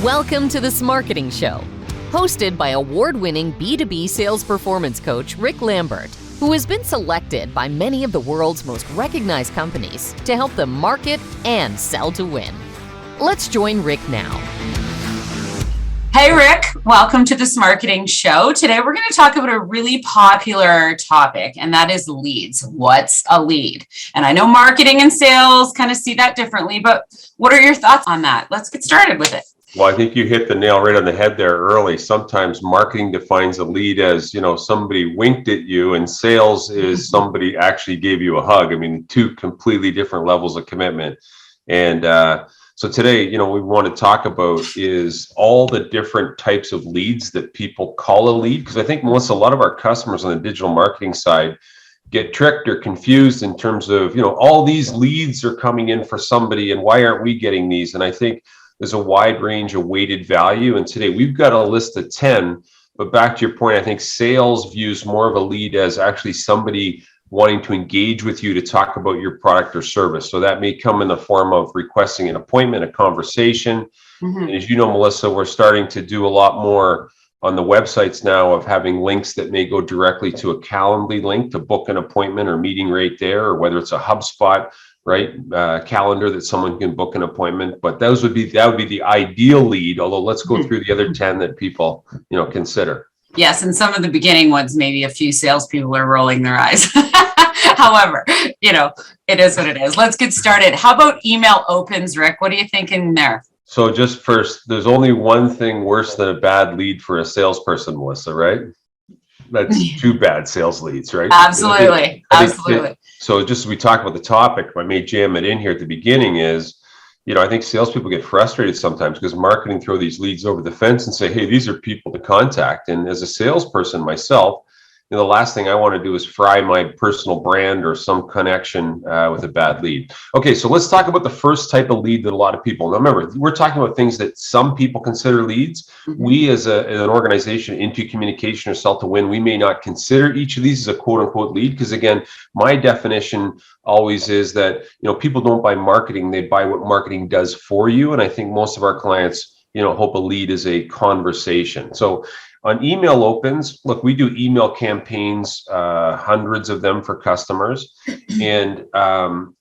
Welcome to the Smarketing Show, hosted by award-winning B2B sales performance coach Rick Lambert, who has been selected by many of the world's most recognized companies to help them market and sell to win. Let's join Rick now. Hey Rick, welcome to the Smarketing Show. Today we're going to talk about a really popular topic, and that is leads. What's a lead? And I know marketing and sales kind of see that differently, but what are your thoughts on that? Let's get started with it. Well, I think you hit the nail right on the head there early. Sometimes marketing defines a lead as, somebody winked at you, and sales is somebody actually gave you a hug. I mean, two completely different levels of commitment. And so today, we want to talk about is all the different types of leads that people call a lead. Because I think, Melissa, a lot of our customers on the digital marketing side get tricked or confused in terms of, all these leads are coming in for somebody and why aren't we getting these? And I think there's a wide range of weighted value. And today we've got a list of 10, but back to your point, I think sales views more of a lead as actually somebody wanting to engage with you to talk about your product or service. So that may come in the form of requesting an appointment, a conversation. And as you know, Melissa, we're starting to do a lot more on the websites now of having links that may go directly to a Calendly link to book an appointment or meeting right there, or whether it's a HubSpot calendar that someone can book an appointment. But that would be the ideal lead. Although let's go through the other 10 that people consider. Yes, and some of the beginning ones, maybe a few salespeople are rolling their eyes. However, it is what it is. Let's get started. How about email opens, Rick? What are you thinking there? So just first, there's only one thing worse than a bad lead for a salesperson, Melissa, right? That's two bad sales leads, right? Absolutely. Absolutely. So just as we talk about the topic, I may jam it in here at the beginning is, I think salespeople get frustrated sometimes because marketing throw these leads over the fence and say, hey, these are people to contact. And as a salesperson myself, the last thing I want to do is fry my personal brand or some connection with a bad lead. Okay, so let's talk about the first type of lead that a lot of people, now remember, we're talking about things that some people consider leads. We as an organization into communication or sell to win, we may not consider each of these as a quote unquote lead, because again, my definition always is that, people don't buy marketing, they buy what marketing does for you. And I think most of our clients, hope a lead is a conversation. So on email opens, look, we do email campaigns, hundreds of them for customers. And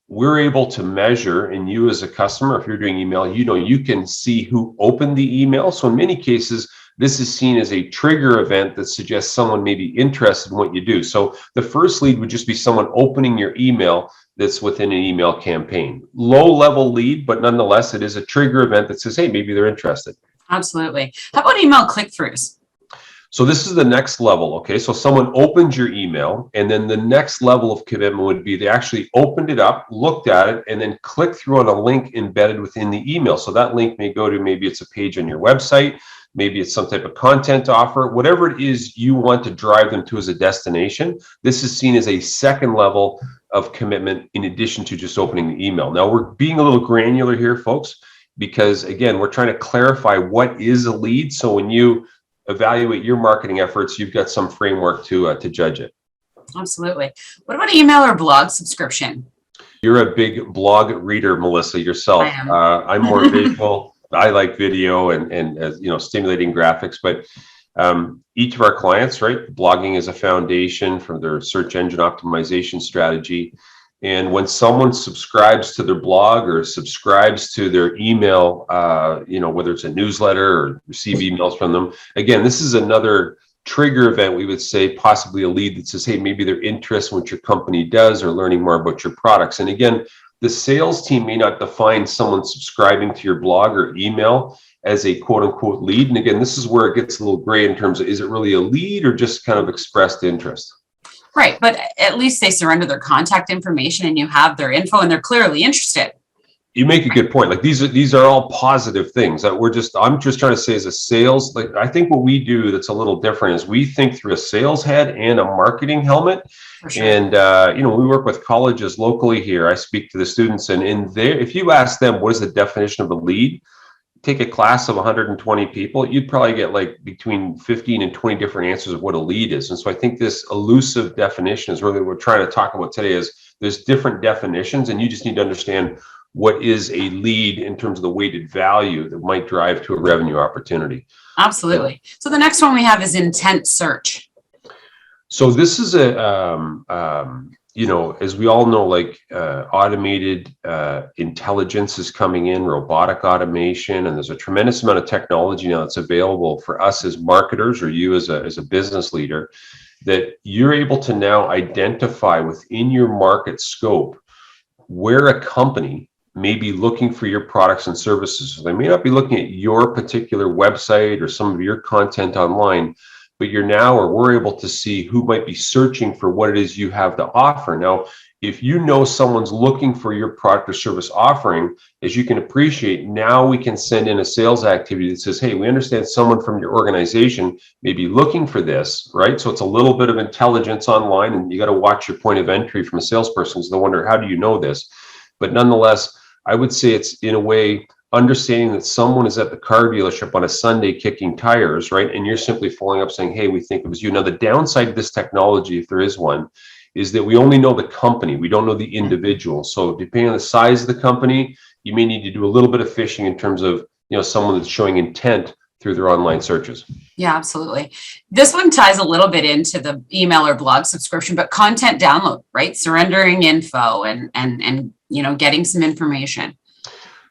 we're able to measure, and you as a customer, if you're doing email, you can see who opened the email. So in many cases, this is seen as a trigger event that suggests someone may be interested in what you do. So the first lead would just be someone opening your email that's within an email campaign. Low level lead, but nonetheless, it is a trigger event that says, hey, maybe they're interested. Absolutely. How about email click-throughs? So this is the next level, okay? So someone opens your email, and then the next level of commitment would be they actually opened it up, looked at it, and then clicked through on a link embedded within the email. So that link may go to, maybe it's a page on your website, maybe it's some type of content offer, whatever it is you want to drive them to as a destination. This is seen as a second level of commitment in addition to just opening the email. Now we're being a little granular here, folks, because again, we're trying to clarify what is a lead. So when you evaluate your marketing efforts, you've got some framework to judge it. Absolutely. What about email or blog subscription? You're a big blog reader, Melissa, yourself. I am. I'm more visual. I like video and stimulating graphics, but each of our clients, right? Blogging is a foundation for their search engine optimization strategy. And when someone subscribes to their blog or subscribes to their email, whether it's a newsletter or receive emails from them, again, this is another trigger event, we would say, possibly a lead that says, hey, maybe they're interested in what your company does or learning more about your products. And again, the sales team may not define someone subscribing to your blog or email as a quote unquote lead. And again, this is where it gets a little gray in terms of, is it really a lead or just kind of expressed interest? Right, but at least they surrender their contact information and you have their info and they're clearly interested. You make a good point. Like these are all positive things that I'm just trying to say as a sales, like I think what we do that's a little different is we think through a sales head and a marketing helmet. For sure. And we work with colleges locally here. I speak to the students, and in there, if you ask them what is the definition of a lead, take a class of 120 people, you'd probably get like between 15 and 20 different answers of what a lead is. And so I think this elusive definition is really what we're trying to talk about today. Is there's different definitions, and you just need to understand what is a lead in terms of the weighted value that might drive to a revenue opportunity. Absolutely. So the next one we have is intent search. So this is as we all know, automated intelligence is coming in, robotic automation, and there's a tremendous amount of technology now that's available for us as marketers or you as a business leader, that you're able to now identify within your market scope where a company may be looking for your products and services. So they may not be looking at your particular website or some of your content online, but we're able to see who might be searching for what it is you have to offer. Now, if you know someone's looking for your product or service offering, as you can appreciate, now we can send in a sales activity that says, hey, we understand someone from your organization may be looking for this, right? So it's a little bit of intelligence online, and you got to watch your point of entry from a salesperson, because they wonder, how do you know this? But nonetheless, I would say it's, in a way, understanding that someone is at the car dealership on a Sunday kicking tires, right? And you're simply following up saying, hey, we think it was you. Now, the downside of this technology, if there is one, is that we only know the company. We don't know the individual. So depending on the size of the company, you may need to do a little bit of fishing in terms of, someone that's showing intent through their online searches. Yeah, absolutely. This one ties a little bit into the email or blog subscription, but content download, right? Surrendering info and getting some information.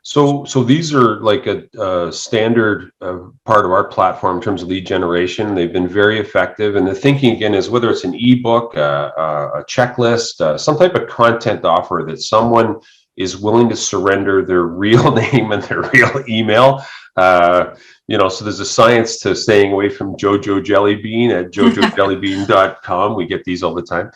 So these are like a standard part of our platform in terms of lead generation. They've been very effective. And the thinking, again, is whether it's an ebook, a checklist, some type of content offer that someone is willing to surrender their real name and their real email. So there's a science to staying away from Jojo Jellybean at jojojellybean.com. We get these all the time.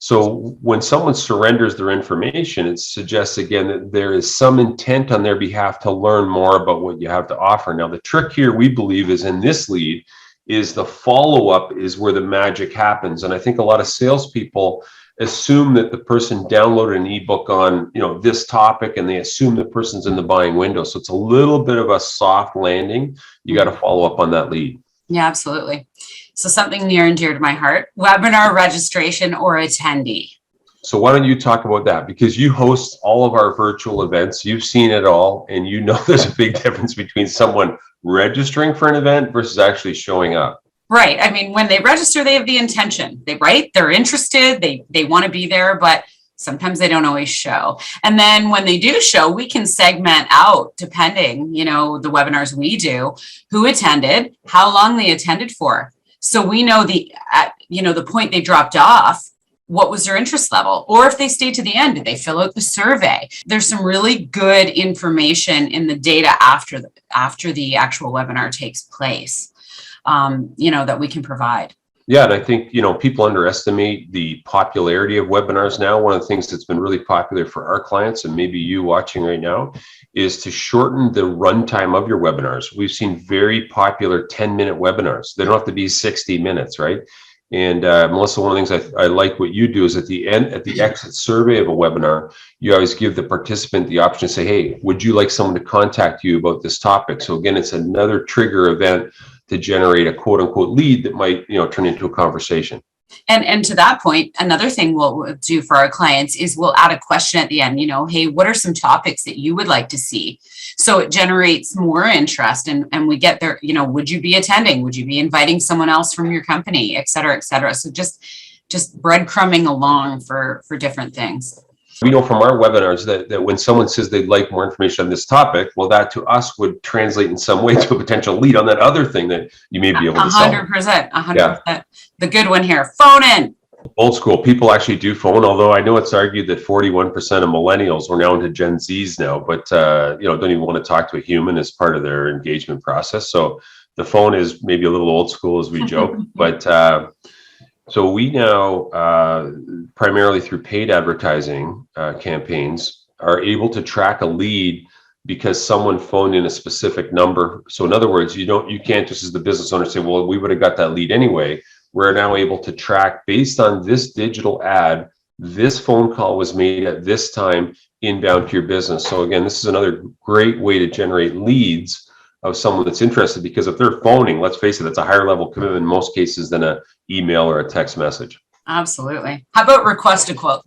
So when someone surrenders their information, it suggests, again, that there is some intent on their behalf to learn more about what you have to offer. Now, the trick here, we believe, is in this lead, is the follow-up is where the magic happens. And I think a lot of salespeople assume that the person downloaded an ebook on, this topic, and they assume the person's in the buying window. So it's a little bit of a soft landing. You got to follow up on that lead. Yeah, absolutely. So something near and dear to my heart, webinar registration or attendee. So why don't you talk about that? Because you host all of our virtual events. You've seen it all, and there's a big difference between someone registering for an event versus actually showing up. Right. I mean, when they register, they have the intention. They're interested. They want to be there, but sometimes they don't always show. And then when they do show, we can segment out, depending, the webinars we do, who attended, how long they attended for. So we know the point they dropped off, what was their interest level, or if they stayed to the end, did they fill out the survey? There's some really good information in the data after the actual webinar takes place, that we can provide. Yeah, and I think, people underestimate the popularity of webinars now. One of the things that's been really popular for our clients, and maybe you watching right now, is to shorten the runtime of your webinars. We've seen very popular 10-minute webinars. They don't have to be 60 minutes, right? And Melissa, one of the things I like what you do is at the exit survey of a webinar, you always give the participant the option to say, hey, would you like someone to contact you about this topic? So again, it's another trigger event to generate a quote unquote lead that might, turn into a conversation. And to that point, another thing we'll do for our clients is we'll add a question at the end, hey, what are some topics that you would like to see? So it generates more interest, and we get there, would you be attending? Would you be inviting someone else from your company, et cetera, et cetera. So just breadcrumbing along for different things. We know from our webinars that when someone says they'd like more information on this topic, well, that to us would translate in some way to a potential lead on that other thing that you may be able to sell. 100%. Yeah. The good one here, phone in. Old school, people actually do phone, although I know it's argued that 41% of millennials, we're now into Gen Zs now, but don't even want to talk to a human as part of their engagement process. So the phone is maybe a little old school, as we joke, but so we now, primarily through paid advertising campaigns, are able to track a lead because someone phoned in a specific number. So in other words, you can't just as the business owner say, well, we would have got that lead anyway. We're now able to track based on this digital ad, this phone call was made at this time inbound to your business. So again, this is another great way to generate leads of someone that's interested, because if they're phoning, let's face it, it's a higher level commitment in most cases than an email or a text message. Absolutely. How about request a quote?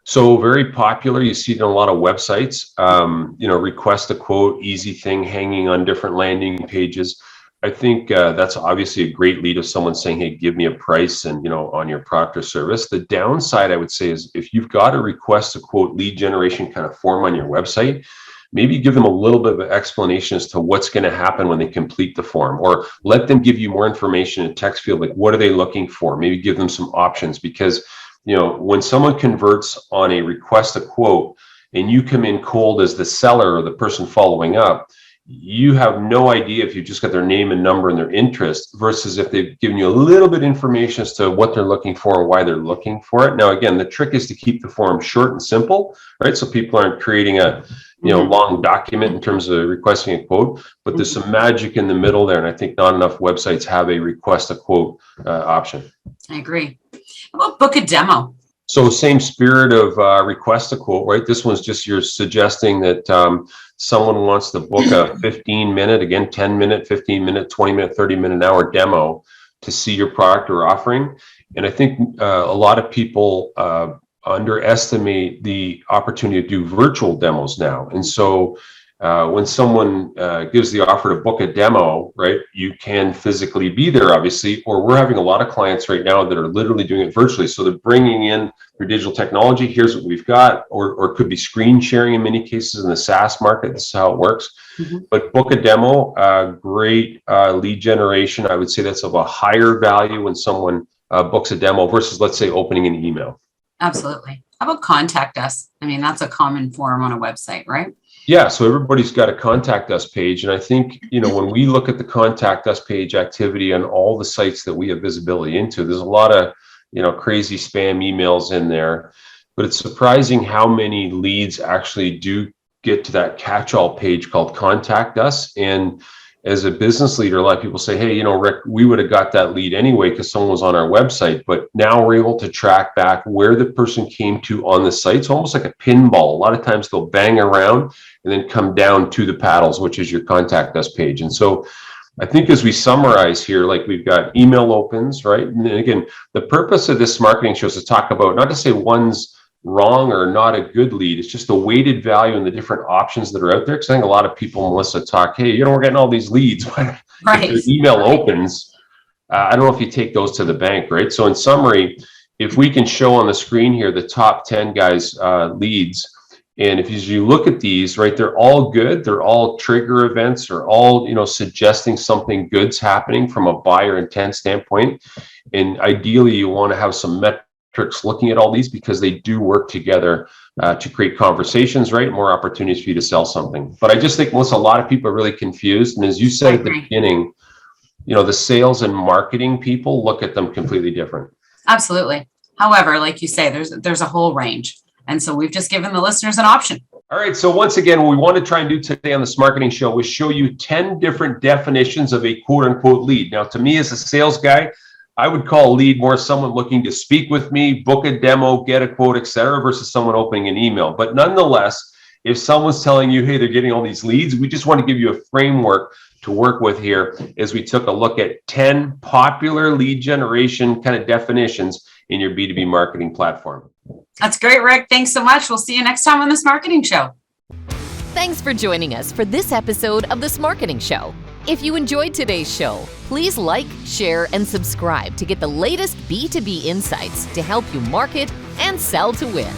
So very popular. You see it on a lot of websites. Request a quote, easy thing hanging on different landing pages. I think that's obviously a great lead of someone saying, hey, give me a price and, on your product or service. The downside, I would say, is if you've got a request a quote lead generation kind of form on your website, maybe give them a little bit of an explanation as to what's going to happen when they complete the form, or let them give you more information in text field, like what are they looking for? Maybe give them some options, because when someone converts on a request a quote and you come in cold as the seller or the person following up, you have no idea if you just got their name and number and their interest, versus if they've given you a little bit of information as to what they're looking for and why they're looking for it. Now, again, the trick is to keep the form short and simple, right? So people aren't creating a long document in terms of requesting a quote, but there's some magic in the middle there. And I think not enough websites have a request a quote option. I agree. How about book a demo? So same spirit of request a quote, right? This one's just you're suggesting that someone wants to book a 15-minute, again, 10-minute, 15-minute, 20-minute, 30-minute, hour demo to see your product or offering. And I think a lot of people underestimate the opportunity to do virtual demos now. And so when someone gives the offer to book a demo, right, you can physically be there, obviously, or we're having a lot of clients right now that are literally doing it virtually. So they're bringing in their digital technology. Here's what we've got, or could be screen sharing in many cases in the SaaS market. This is how it works. But book a demo, great lead generation. I would say that's of a higher value when someone books a demo versus, let's say, opening an email. Absolutely. How about contact us? I mean, that's a common form on a website, right? Yeah, so everybody's got a contact us page. And I think, when we look at the contact us page activity on all the sites that we have visibility into, there's a lot of, crazy spam emails in there. But it's surprising how many leads actually do get to that catch-all page called contact us. And as a business leader, a lot of people say, hey, Rick, we would have got that lead anyway because someone was on our website. But now we're able to track back where the person came to on the site. It's almost like a pinball. A lot of times they'll bang around and then come down to the paddles, which is your contact us page. And so I think as we summarize here, like we've got email opens, right? And again, the purpose of this marketing show is to talk about, not to say one's wrong or not a good lead. It's just the weighted value and the different options that are out there. Because I think a lot of people, Melissa, talk, hey, we're getting all these leads. Right. If the email opens, I don't know if you take those to the bank, right? So in summary, if we can show on the screen here the top 10 guys leads, and if you look at these, right, they're all good. They're all trigger events, or all suggesting something good's happening from a buyer intent standpoint. And ideally, you want to have some metrics looking at all these, because they do work together to create conversations, right? More opportunities for you to sell something. But I just think, Melissa, a lot of people are really confused. And as you said at the beginning, the sales and marketing people look at them completely different. Absolutely. However, like you say, there's a whole range. And so we've just given the listeners an option. All right. So once again, what we want to try and do today on the Smarketing Show is show you 10 different definitions of a quote unquote lead. Now, to me as a sales guy, I would call a lead more someone looking to speak with me, book a demo, get a quote, etc., versus someone opening an email. But nonetheless, if someone's telling you, hey, they're getting all these leads, we just want to give you a framework to work with here as we took a look at 10 popular lead generation kind of definitions in your B2B marketing platform. That's great, Rick. Thanks so much. We'll see you next time on the Smarketing Show. Thanks for joining us for this episode of the Smarketing Show. If you enjoyed today's show, please like, share, and subscribe to get the latest B2B insights to help you market and sell to win.